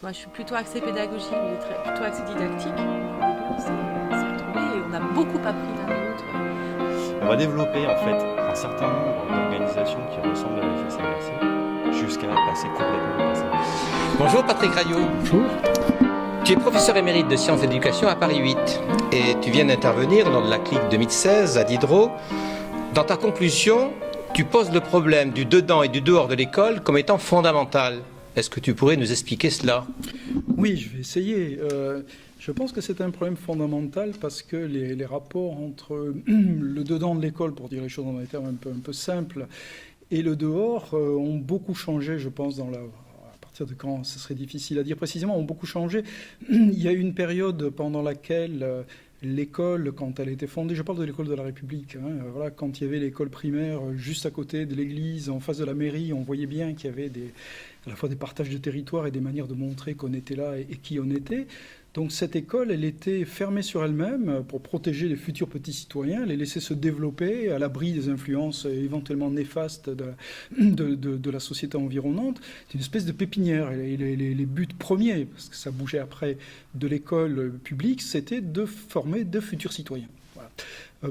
Moi, je suis plutôt axée pédagogique, lui est plutôt axée didactique. Au début, on s'est retrouvés et on a beaucoup appris l'un de l'autre. On va développer en fait un certain nombre d'organisations qui ressemblent à la classe inversée jusqu'à passer complètement à la classe inversée. Bonjour Patrick Rayot. Bonjour. Tu es professeur émérite de sciences d'éducation à Paris 8 et tu viens d'intervenir lors de la clique 2016 à Diderot. Dans ta conclusion, tu poses le problème du dedans et du dehors de l'école comme étant fondamental. Est-ce que tu pourrais nous expliquer cela ? Oui, je vais essayer. Je pense que c'est un problème fondamental parce que les rapports entre le dedans de l'école, pour dire les choses dans des termes un peu simples, et le dehors ont beaucoup changé, je pense, à partir de quand, ce serait difficile à dire précisément, ont beaucoup changé. Il y a eu une période pendant laquelle l'école, quand elle était fondée, je parle de l'école de la République, voilà, quand il y avait l'école primaire juste à côté de l'église, en face de la mairie, on voyait bien qu'il y avait à la fois des partages de territoire et des manières de montrer qu'on était là et qui on était. Donc cette école, elle était fermée sur elle-même pour protéger les futurs petits citoyens, les laisser se développer à l'abri des influences éventuellement néfastes de la société environnante. C'est une espèce de pépinière. Et les buts premiers, parce que ça bougeait après, de l'école publique, c'était de former de futurs citoyens. Voilà.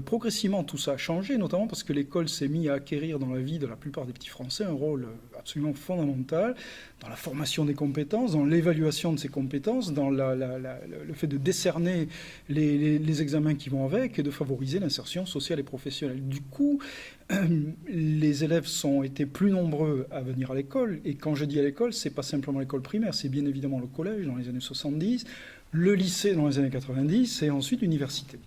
Progressivement, tout ça a changé, notamment parce que l'école s'est mise à acquérir dans la vie de la plupart des petits Français un rôle absolument fondamental dans la formation des compétences, dans l'évaluation de ces compétences, dans le fait de décerner les examens qui vont avec et de favoriser l'insertion sociale et professionnelle. Du coup, les élèves ont été plus nombreux à venir à l'école. Et quand je dis à l'école, ce n'est pas simplement l'école primaire, c'est bien évidemment le collège dans les années 70, le lycée dans les années 90 et ensuite l'université.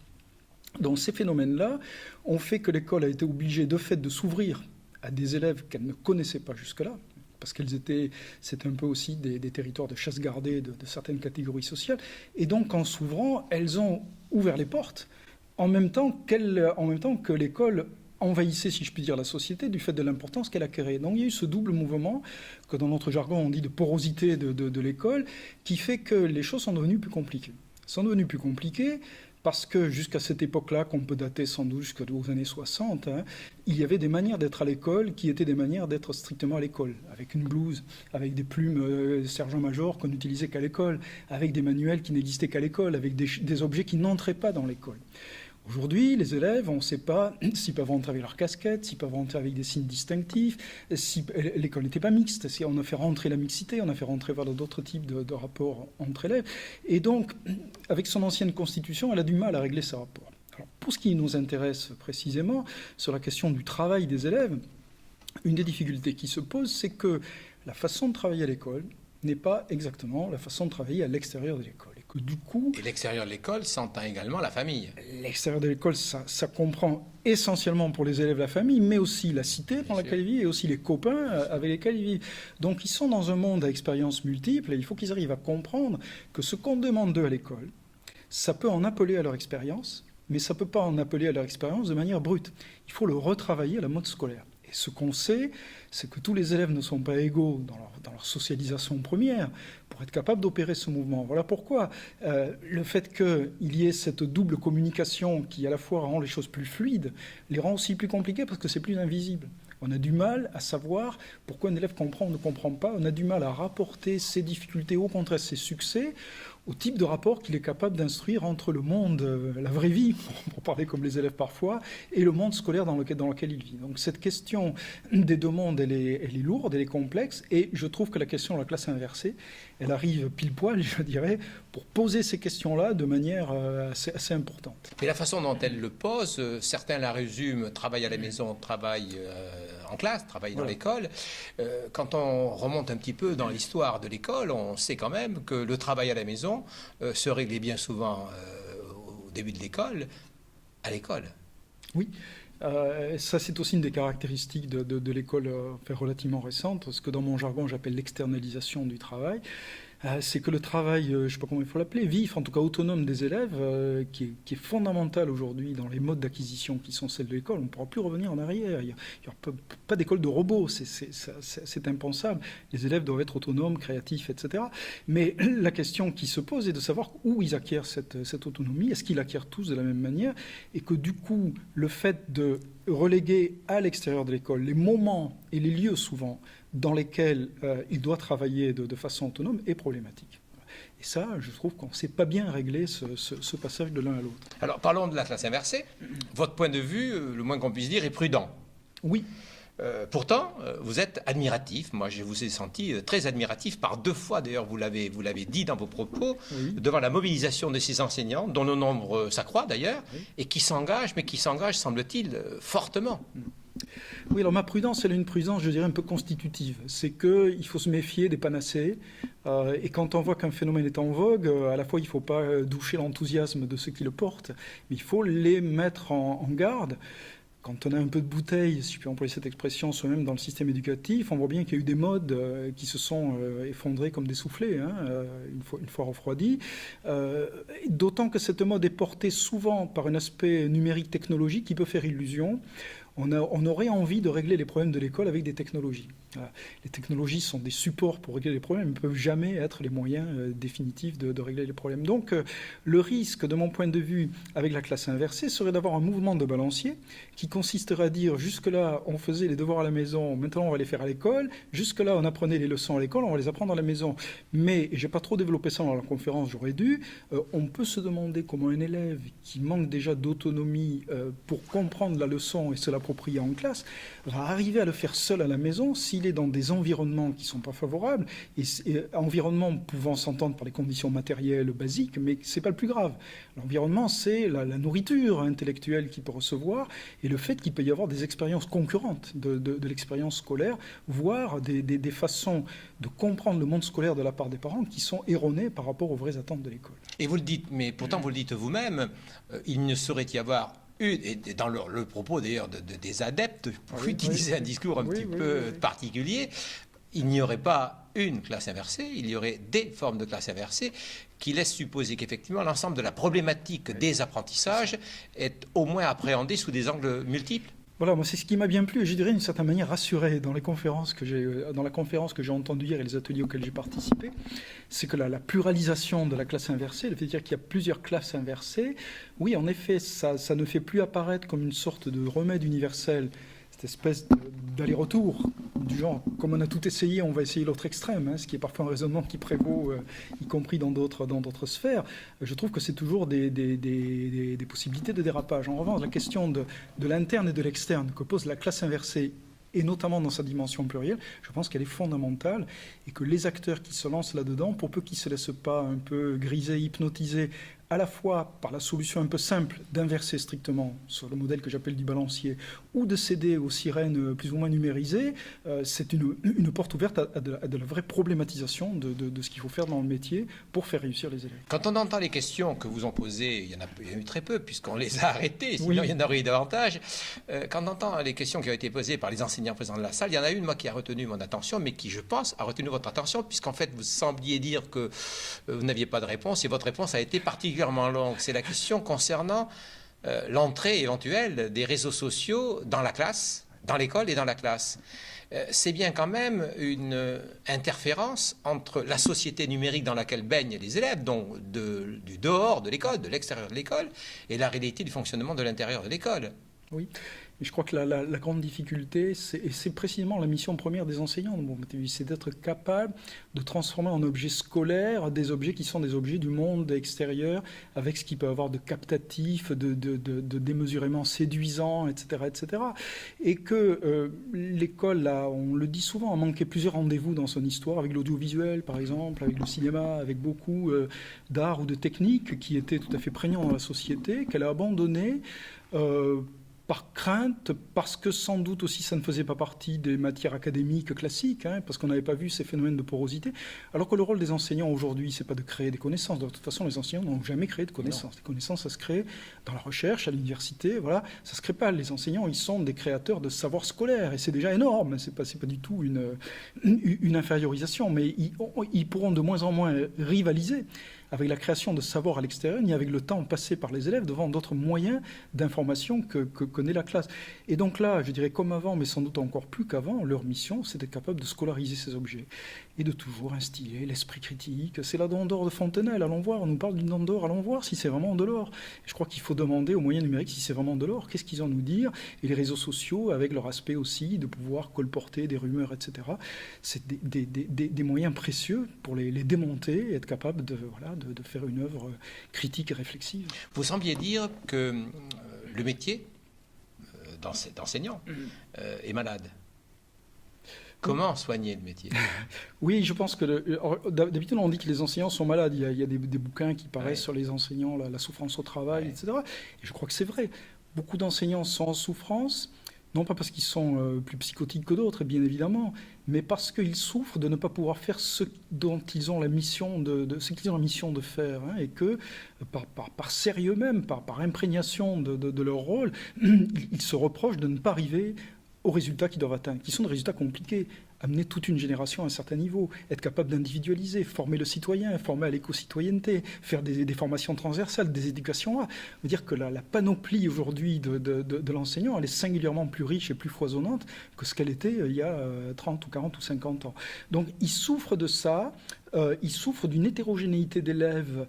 Donc ces phénomènes-là ont fait que l'école a été obligée de fait de s'ouvrir à des élèves qu'elle ne connaissait pas jusque-là, parce c'était un peu aussi des territoires de chasse gardée de certaines catégories sociales. Et donc en s'ouvrant, elles ont ouvert les portes en même temps que l'école envahissait, si je puis dire, la société du fait de l'importance qu'elle acquérait. Donc il y a eu ce double mouvement que dans notre jargon on dit de porosité de l'école, qui fait que les choses sont devenues plus compliquées. Parce que jusqu'à cette époque-là, qu'on peut dater sans doute jusqu'aux années 60, il y avait des manières d'être à l'école qui étaient des manières d'être strictement à l'école, avec une blouse, avec des plumes sergent-major qu'on n'utilisait qu'à l'école, avec des manuels qui n'existaient qu'à l'école, avec des objets qui n'entraient pas dans l'école. Aujourd'hui, les élèves, on ne sait pas s'ils peuvent rentrer avec leur casquette, s'ils peuvent rentrer avec des signes distinctifs. L'école n'était pas mixte. On a fait rentrer la mixité, on a fait rentrer vers d'autres types de rapports entre élèves. Et donc, avec son ancienne constitution, elle a du mal à régler ces rapports. Alors, pour ce qui nous intéresse précisément, sur la question du travail des élèves, une des difficultés qui se pose, c'est que la façon de travailler à l'école n'est pas exactement la façon de travailler à l'extérieur de l'école. Et que du coup... Et l'extérieur de l'école s'entend également la famille. L'extérieur de l'école, ça comprend essentiellement pour les élèves la famille, mais aussi la cité dans laquelle ils vivent et aussi les copains avec lesquels ils vivent. Donc ils sont dans un monde à expériences multiples et il faut qu'ils arrivent à comprendre que ce qu'on demande d'eux à l'école, ça peut en appeler à leur expérience, mais ça ne peut pas en appeler à leur expérience de manière brute. Il faut le retravailler à la mode scolaire. Et ce qu'on sait, c'est que tous les élèves ne sont pas égaux dans leur socialisation première pour être capables d'opérer ce mouvement. Voilà pourquoi le fait qu'il y ait cette double communication qui à la fois rend les choses plus fluides, les rend aussi plus compliquées parce que c'est plus invisible. On a du mal à savoir pourquoi un élève comprend ou ne comprend pas. On a du mal à rapporter ses difficultés, au contraire ses succès, au type de rapport qu'il est capable d'instruire entre le monde, la vraie vie, pour parler comme les élèves parfois, et le monde scolaire dans lequel il vit. Donc cette question des deux mondes, elle est lourde, elle est complexe, et je trouve que la question de la classe inversée, elle arrive pile poil, je dirais, pour poser ces questions-là de manière assez importante. Mais la façon dont elle le pose, certains la résument travail à la maison, travail en classe, travail dans l'école. Quand on remonte un petit peu dans l'histoire de l'école, on sait quand même que le travail à la maison se réglait bien souvent au début de l'école, à l'école. Oui. Ça, c'est aussi une des caractéristiques de l'école relativement récente, ce que dans mon jargon, j'appelle l'externalisation du travail. C'est que le travail, je ne sais pas comment il faut l'appeler, vif, en tout cas autonome des élèves, qui est fondamental aujourd'hui dans les modes d'acquisition qui sont celles de l'école. On ne pourra plus revenir en arrière. Il n'y aura pas d'école de robots, c'est impensable. Les élèves doivent être autonomes, créatifs, etc. Mais la question qui se pose est de savoir où ils acquièrent cette autonomie. Est-ce qu'ils l'acquièrent tous de la même manière? Et que du coup, le fait de reléguer à l'extérieur de l'école les moments et les lieux souvent dans lesquels il doit travailler de façon autonome est problématique. Et ça, je trouve qu'on ne sait pas bien régler ce passage de l'un à l'autre. Alors, parlons de la classe inversée. Votre point de vue, le moins qu'on puisse dire, est prudent. Oui. Pourtant, vous êtes admiratif. Moi, je vous ai senti très admiratif par 2 fois, d'ailleurs, vous l'avez dit dans vos propos, Oui. devant la mobilisation de ces enseignants, dont le nombre s'accroît d'ailleurs, Oui. et qui s'engagent, semble-t-il, fortement. Oui, alors ma prudence, elle est une prudence, je dirais, un peu constitutive. C'est qu'il faut se méfier des panacées. Et quand on voit qu'un phénomène est en vogue, à la fois, il ne faut pas doucher l'enthousiasme de ceux qui le portent, mais il faut les mettre en garde. Quand on a un peu de bouteille, si je peux employer cette expression, soi-même dans le système éducatif, on voit bien qu'il y a eu des modes qui se sont effondrés comme des soufflets, une fois refroidis. D'autant que cette mode est portée souvent par un aspect numérique technologique qui peut faire illusion. On aurait envie de régler les problèmes de l'école avec des technologies. Les technologies sont des supports pour régler les problèmes, mais ne peuvent jamais être les moyens définitifs de régler les problèmes. Donc le risque, de mon point de vue, avec la classe inversée, serait d'avoir un mouvement de balancier qui consisterait à dire jusque-là, on faisait les devoirs à la maison, maintenant on va les faire à l'école, jusque-là, on apprenait les leçons à l'école, on va les apprendre à la maison. Mais, et je n'ai pas trop développé ça dans la conférence, j'aurais dû, on peut se demander comment un élève qui manque déjà d'autonomie pour comprendre la leçon et se l'approprier en classe, va arriver à le faire seul à la maison s'il est dans des environnements qui ne sont pas favorables, et environnements pouvant s'entendre par les conditions matérielles basiques, mais ce n'est pas le plus grave. L'environnement, c'est la nourriture intellectuelle qu'il peut recevoir et le fait qu'il peut y avoir des expériences concurrentes de l'expérience scolaire, voire des façons de comprendre le monde scolaire de la part des parents qui sont erronées par rapport aux vraies attentes de l'école. Et vous le dites, mais pourtant vous le dites vous-même, il ne saurait y avoir et dans le propos d'ailleurs des adeptes, pour utiliser un discours un petit peu particulier, il n'y aurait pas une classe inversée, il y aurait des formes de classe inversée qui laissent supposer qu'effectivement l'ensemble de la problématique des apprentissages est au moins appréhendée sous des angles multiples. Voilà, moi c'est ce qui m'a bien plu et je dirais d'une certaine manière rassuré dans la conférence que j'ai entendue hier et les ateliers auxquels j'ai participé, c'est que la pluralisation de la classe inversée, le fait de dire qu'il y a plusieurs classes inversées, oui en effet ça ne fait plus apparaître comme une sorte de remède universel, cette espèce d'aller-retour du genre, comme on a tout essayé, on va essayer l'autre extrême, ce qui est parfois un raisonnement qui prévaut, y compris dans d'autres sphères. Je trouve que c'est toujours des possibilités de dérapage. En revanche, la question de l'interne et de l'externe que pose la classe inversée, et notamment dans sa dimension plurielle, je pense qu'elle est fondamentale et que les acteurs qui se lancent là-dedans, pour peu qu'ils ne se laissent pas un peu griser, hypnotiser, à la fois par la solution un peu simple d'inverser strictement sur le modèle que j'appelle du balancier, ou de céder aux sirènes plus ou moins numérisées, c'est une porte ouverte à de la vraie problématisation de ce qu'il faut faire dans le métier pour faire réussir les élèves. Quand on entend les questions que vous ont posées, il y en a eu très peu puisqu'on les a arrêtées, sinon il y en aurait eu davantage. Quand on entend les questions qui ont été posées par les enseignants présents de la salle, il y en a une, moi, qui a retenu mon attention, mais qui, je pense, a retenu votre attention, puisqu'en fait, vous sembliez dire que vous n'aviez pas de réponse, et votre réponse a été particulièrement longue. C'est la question concernant l'entrée éventuelle des réseaux sociaux dans la classe, dans l'école et dans la classe. C'est bien quand même une interférence entre la société numérique dans laquelle baignent les élèves, donc du dehors de l'école, de l'extérieur de l'école, et la réalité du fonctionnement de l'intérieur de l'école. Oui. Et je crois que la grande difficulté, c'est précisément la mission première des enseignants, c'est d'être capable de transformer en objets scolaires des objets qui sont des objets du monde extérieur, avec ce qu'il peut avoir de captatif, de démesurément séduisant, etc., etc. Et que l'école, là, on le dit souvent, a manqué plusieurs rendez-vous dans son histoire, avec l'audiovisuel, par exemple, avec le cinéma, avec beaucoup d'art ou de techniques qui étaient tout à fait prégnants dans la société, qu'elle a abandonné par crainte, parce que sans doute aussi ça ne faisait pas partie des matières académiques classiques, parce qu'on n'avait pas vu ces phénomènes de porosité, alors que le rôle des enseignants aujourd'hui, c'est pas de créer des connaissances. De toute façon, les enseignants n'ont jamais créé de connaissances. Les connaissances, ça se crée dans la recherche, à l'université, voilà, ça se crée pas. Les enseignants, ils sont des créateurs de savoir scolaire, et c'est déjà énorme, c'est pas du tout une infériorisation, mais ils pourront de moins en moins rivaliser avec la création de savoir à l'extérieur, ni avec le temps passé par les élèves devant d'autres moyens d'information que connaît la classe. Et donc là, je dirais comme avant, mais sans doute encore plus qu'avant, leur mission, c'est d'être capable de scolariser ces objets et de toujours instiller l'esprit critique. C'est la dent d'or de Fontenelle, allons voir, on nous parle d'une dent d'or, allons voir si c'est vraiment de l'or. Je crois qu'il faut demander aux moyens numériques si c'est vraiment de l'or, qu'est-ce qu'ils ont à nous dire, et les réseaux sociaux, avec leur aspect aussi de pouvoir colporter des rumeurs, etc. C'est des moyens précieux pour les démonter et être capable de faire une œuvre critique et réflexive. Vous sembliez dire que le métier d'enseignant est malade. Comment soigner le métier? Oui, je pense que d'habitude on dit que les enseignants sont malades. Il y a des bouquins qui paraissent sur les enseignants, la souffrance au travail, etc. Et je crois que c'est vrai. Beaucoup d'enseignants sont en souffrance, non pas parce qu'ils sont plus psychotiques que d'autres, bien évidemment, mais parce qu'ils souffrent de ne pas pouvoir faire ce dont ils ont la mission ce qu'ils ont la mission de faire, hein, et que par sérieux même, par imprégnation de leur rôle, ils se reprochent de ne pas arriver aux résultats qu'ils doivent atteindre, qui sont des résultats compliqués. Amener toute une génération à un certain niveau, être capable d'individualiser, former le citoyen, former à l'éco-citoyenneté, faire des formations transversales, des éducations à. Veut dire que la panoplie aujourd'hui de l'enseignant, elle est singulièrement plus riche et plus foisonnante que ce qu'elle était il y a 30 ou 40 ou 50 ans. Donc ils souffrent de ça. Ils souffrent d'une hétérogénéité d'élèves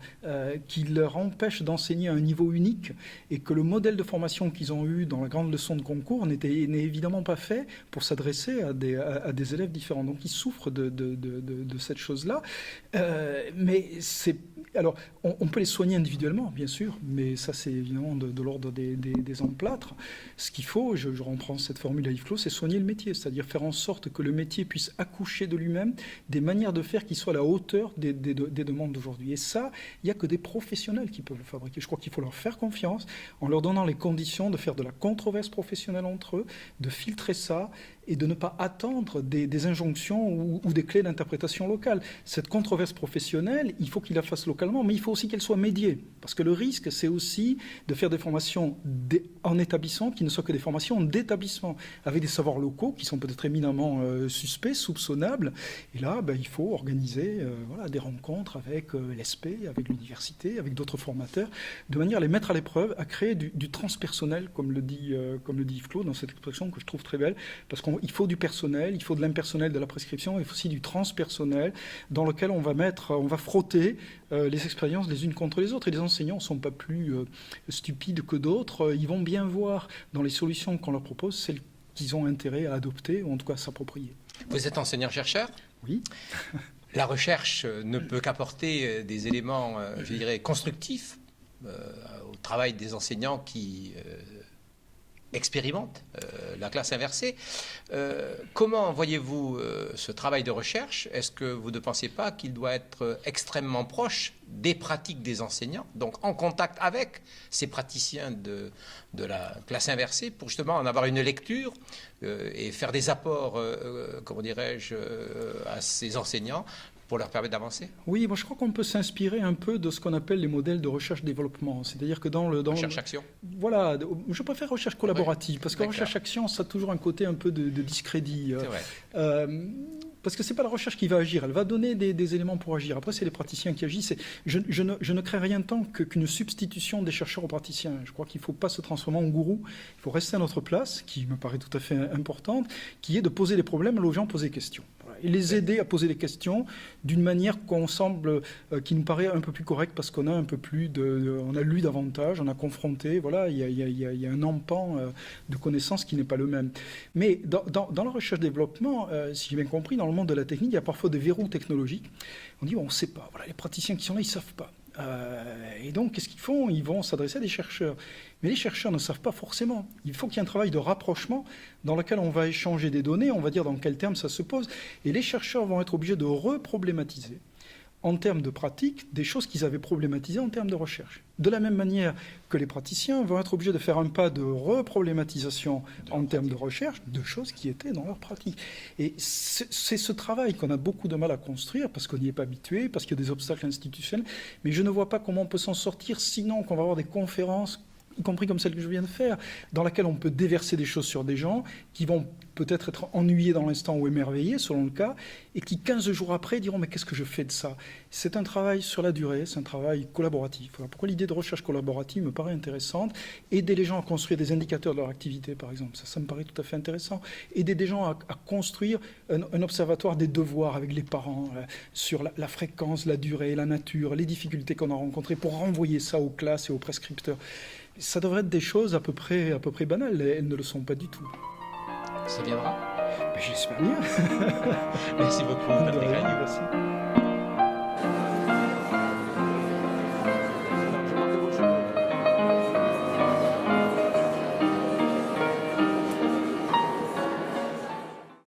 qui leur empêche d'enseigner à un niveau unique, et que le modèle de formation qu'ils ont eu dans la grande leçon de concours n'est évidemment pas fait pour s'adresser à des élèves différents. Donc ils souffrent de cette chose-là. Mais c'est... Alors, on peut les soigner individuellement, bien sûr, mais ça, c'est évidemment de l'ordre des emplâtres. Ce qu'il faut, je reprends cette formule à Yves Clos, c'est soigner le métier, c'est-à-dire faire en sorte que le métier puisse accoucher de lui-même des manières de faire qui soient à la hauteur des demandes d'aujourd'hui. Et ça, il n'y a que des professionnels qui peuvent le fabriquer. Je crois qu'il faut leur faire confiance en leur donnant les conditions de faire de la controverse professionnelle entre eux, de filtrer ça et de ne pas attendre des injonctions ou des clés d'interprétation locale. Cette controverse professionnelle, il faut qu'il la fasse localement, mais il faut aussi qu'elle soit médiée. Parce que le risque, c'est aussi de faire des formations en établissement qui ne soient que des formations d'établissement, avec des savoirs locaux qui sont peut-être éminemment suspects, soupçonnables. Et là, il faut organiser des rencontres avec l'ESPE, avec l'université, avec d'autres formateurs, de manière à les mettre à l'épreuve, à créer du transpersonnel, comme le dit Yves Clos, dans cette expression que je trouve très belle, parce qu'il faut du personnel, il faut de l'impersonnel de la prescription, il faut aussi du transpersonnel dans lequel on va frotter les expériences les unes contre les autres. Et les enseignants ne sont pas plus stupides que d'autres. Ils vont bien voir dans les solutions qu'on leur propose celles qu'ils ont intérêt à adopter, ou en tout cas à s'approprier. Vous êtes enseignant-chercheur? Oui. La recherche ne peut qu'apporter des éléments, je dirais, constructifs au travail des enseignants qui expérimentent la classe inversée. Comment voyez-vous ce travail de recherche? Est-ce que vous ne pensez pas qu'il doit être extrêmement proche des pratiques des enseignants, donc en contact avec ces praticiens de la classe inversée, pour justement en avoir une lecture et faire des apports, comment dirais-je, à ces enseignants pour leur permettre d'avancer? Oui, moi je crois qu'on peut s'inspirer un peu de ce qu'on appelle les modèles de recherche-développement. C'est-à-dire que dans recherche-action. Voilà, je préfère recherche collaborative, parce que D'accord. recherche-action, ça a toujours un côté un peu de discrédit. C'est vrai. Parce que ce n'est pas la recherche qui va agir, elle va donner des éléments pour agir. Après, c'est les praticiens qui agissent. Je ne crée rien tant qu'une substitution des chercheurs aux praticiens. Je crois qu'il ne faut pas se transformer en gourou. Il faut rester à notre place, qui me paraît tout à fait importante, qui est de poser les problèmes aux gens, poser des questions. Et les aider à poser des questions d'une manière qui nous paraît un peu plus correcte, parce qu'on a un peu plus on a lu davantage, on a confronté, voilà, il y a un empan de connaissances qui n'est pas le même. Mais dans la recherche-développement, si j'ai bien compris, dans le monde de la technique, il y a parfois des verrous technologiques. On dit, on ne sait pas, voilà, les praticiens qui sont là, ils ne savent pas. Et donc, qu'est-ce qu'ils font? Ils vont s'adresser à des chercheurs. Mais les chercheurs ne savent pas forcément. Il faut qu'il y ait un travail de rapprochement dans lequel on va échanger des données, on va dire dans quels termes ça se pose. Et les chercheurs vont être obligés de reproblématiser en termes de pratique des choses qu'ils avaient problématisées en termes de recherche. De la même manière que les praticiens vont être obligés de faire un pas de reproblématisation en termes de recherche de choses qui étaient dans leur pratique. Et c'est ce travail qu'on a beaucoup de mal à construire parce qu'on n'y est pas habitué, parce qu'il y a des obstacles institutionnels. Mais je ne vois pas comment on peut s'en sortir, sinon qu'on va avoir des conférences y compris comme celle que je viens de faire, dans laquelle on peut déverser des choses sur des gens qui vont peut-être être ennuyés dans l'instant ou émerveillés, selon le cas, et qui 15 jours après diront « mais qu'est-ce que je fais de ça ?» C'est un travail sur la durée, c'est un travail collaboratif. Voilà pourquoi l'idée de recherche collaborative me paraît intéressante. Aider les gens à construire des indicateurs de leur activité, par exemple, ça me paraît tout à fait intéressant. Aider des gens à construire un observatoire des devoirs avec les parents, sur la fréquence, la durée, la nature, les difficultés qu'on a rencontrées, pour renvoyer ça aux classes et aux prescripteurs. Ça devrait être des choses à peu près banales, elles ne le sont pas du tout. Ça viendra. Ben, j'espère bien. Merci beaucoup, Patrick Agnew. Merci.